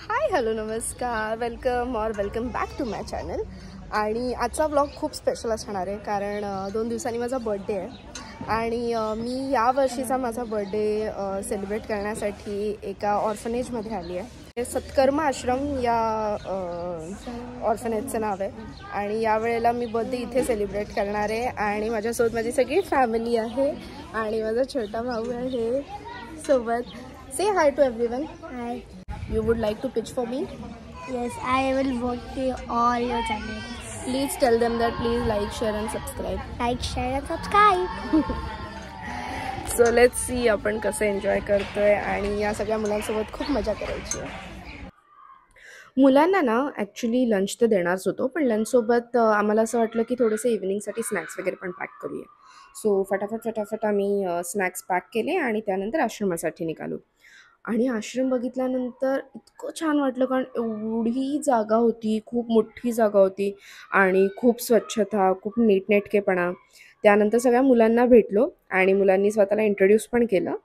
हाय hello नमस्कार, welcome back to my channel. आणि आजचा व्लॉग खूप स्पेशल असणार आहे कारण 2 दिवसांनी माझा बर्थडे आहे आणि मी या वर्षीचा माझा बर्थडे सेलिब्रेट करण्यासाठी एका ऑर्फनेजमध्ये आली आहे. सत्कर्म आश्रम या ऑर्फनेजचं नाव आहे आणि यावेळेला मी बर्थडे इथे सेलिब्रेट करणार आहे आणि माझ्यासोबत माझी सगळी फॅमिली आहे आणि माझा छोटा भाऊ आहे सोबत. Say hi to everyone. Hi. You would like to pitch for me? Yes, I will watch all your channels. Please tell them that please like, share and subscribe. Like, share and subscribe. So let's see आपण कसं enjoy करतोय आणि या सगळ्या मुलांसोबत खूप मजा करायची आहे. मुलांना ना ॲक्च्युली लंच तर देणारच होतो, पण लंचसोबत आम्हाला असं वाटलं की थोडेसे इव्हिनिंगसाठी स्नॅक्स वगैरे पण पॅक करूया. सो फटाफट आम्ही स्नॅक्स पॅक केले आणि त्यानंतर आश्रमासाठी निघालो. आणि आश्रम बघितल्यानंतर इतकं छान वाटलं कारण एवढी जागा होती, खूप मोठी जागा होती आणि खूप स्वच्छता, खूप नीटनेटकेपणा. त्यानंतर सगळ्या मुलांना भेटलो आणि मुलांनी स्वतःला इंट्रोड्यूस पण केलं.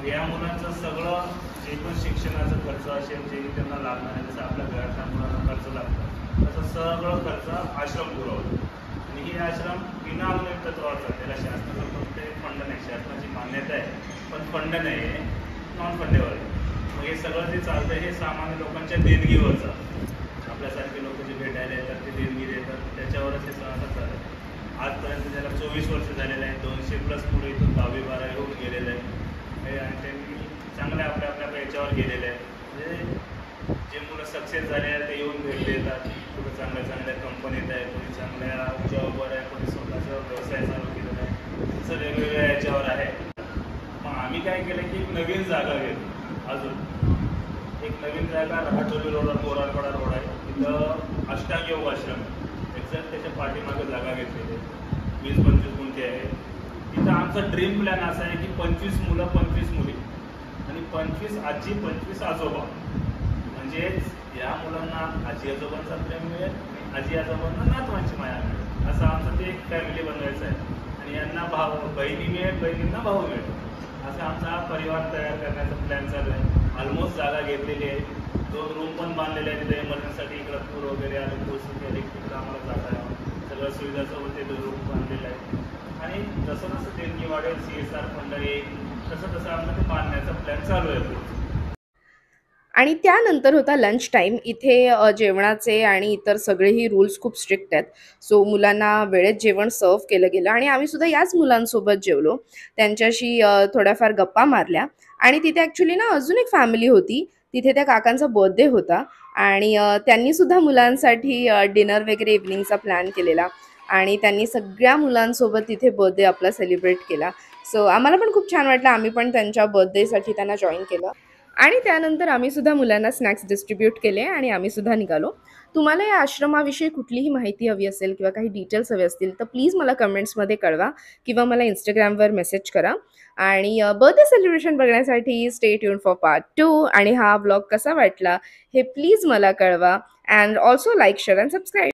या मुलांचं सगळं जे पण शिक्षणाचा खर्च असेल, जे त्यांना लागणार आहे, जसं आपल्या घरातल्या मुलांना खर्च लागतो तसं सगळं खर्च आश्रम पुरवतो. आणि हे आश्रम विना तत्वाचा, त्याला शासनाचं फक्त फंड नाही, शासनाची मान्यता आहे पण फंड नाही आहे, नॉन फंडेबल. मग हे सगळं जे चालतं हे सामान्य लोकांच्या देणगीवरचं. आपल्यासारखे लोक जे भेटायला येतात ते देणगी देतात, त्याच्यावरच हे सगळं चालतं. आजपर्यंत त्याला 24 वर्ष झालेलं आहे, 200+ पुढे इथून 10वी-12वी होऊन गेलेलं आहे आणि त्यांनी चांगल्या आपल्या याच्यावर गेलेलं आहे. म्हणजे जे मुलं सक्सेस झाले आहेत ते येऊन भेटले येतात, कुठं चांगल्या कंपनीत आहे, कोणी चांगल्या जॉबवर आहे, कोणी स्वतःचा व्यवसाय चालू केलेला आहे, असं वेगवेगळ्या याच्यावर आहे. मग आम्ही काय केलं की एक नवीन जागा घेतली. अजून एक नवीन जागा राहटोली रोडवर मोरारपाडा रोड आहे, तिथं अष्टांग योग आश्रम एक्झॅक्ट त्याच्या पाठीमागे जागा घेतलेली आहे. 20-25 गुंठे आहे. तिथं आमचा ड्रीम प्लॅन असा आहे की 25 मुलं 25 मुली आणि 25 आजी 25 आजोबा. म्हणजेच या मुलांना आजी आजोबांचा प्रेम मिळेल आणि आजी आजोबांना नातवांची माया मिळेल, असं आमचं ते एक फॅमिली बनवायचं आहे. आणि यांना बहिणी मिळेल, बहिणींना भाऊ मिळेल, असा आमचा हा परिवार तयार करण्याचा प्लॅन चालू आहे. ऑलमोस्ट जागा घेतलेली आहे, 2 रूम पण बांधलेले आहेत. तिथे इमर्जन्सीसाठी इकडं पूर वगैरे आले, पोस्ट केले, तिकडं आम्हाला जाता यावं, सगळं सुविधासोबत ते रूम बांधलेलं आहे. आणि जसं जसं देणगी वाढेल, CSR फंड येईल, तसं आमचं ते बांधण्याचा प्लॅन चालू आहे. आणि त्यानंतर होता लंच टाईम. इथे जेवणाचे आणि इतर सगळेही रूल्स खूप स्ट्रिक्ट आहेत. सो मुलांना वेळेत जेवण सर्व केलं गेलं आणि आम्हीसुद्धा याच मुलांसोबत जेवलो, त्यांच्याशी थोड्याफार गप्पा मारल्या. आणि तिथे ॲक्च्युली ना अजून एक फॅमिली होती, तिथे त्या काकांचा बर्थडे होता आणि त्यांनीसुद्धा मुलांसाठी डिनर वगैरे इव्हिनिंगचा प्लॅन केलेला आणि त्यांनी सगळ्या मुलांसोबत तिथे बर्थडे आपला सेलिब्रेट केला. सो आम्हाला पण खूप छान वाटलं, आम्ही पण त्यांच्या बर्थडेसाठी त्यांना जॉईन केलं. आणि त्यानंतर आम्हीसुद्धा मुलांना स्नॅक्स डिस्ट्रीब्यूट केले आणि आम्हीसुद्धा निघालो. तुम्हाला या आश्रमाविषयी कुठलीही माहिती हवी असेल किंवा काही डिटेल्स हवे असतील तर प्लीज मला कमेंट्समध्ये कळवा किंवा मला इंस्टाग्रामवर मेसेज करा. आणि बर्थडे सेलिब्रेशन बघण्यासाठी स्टे ट्यून फॉर पार्ट 2. आणि हा व्लॉग कसा वाटला हे प्लीज मला कळवा. And also like, share and subscribe.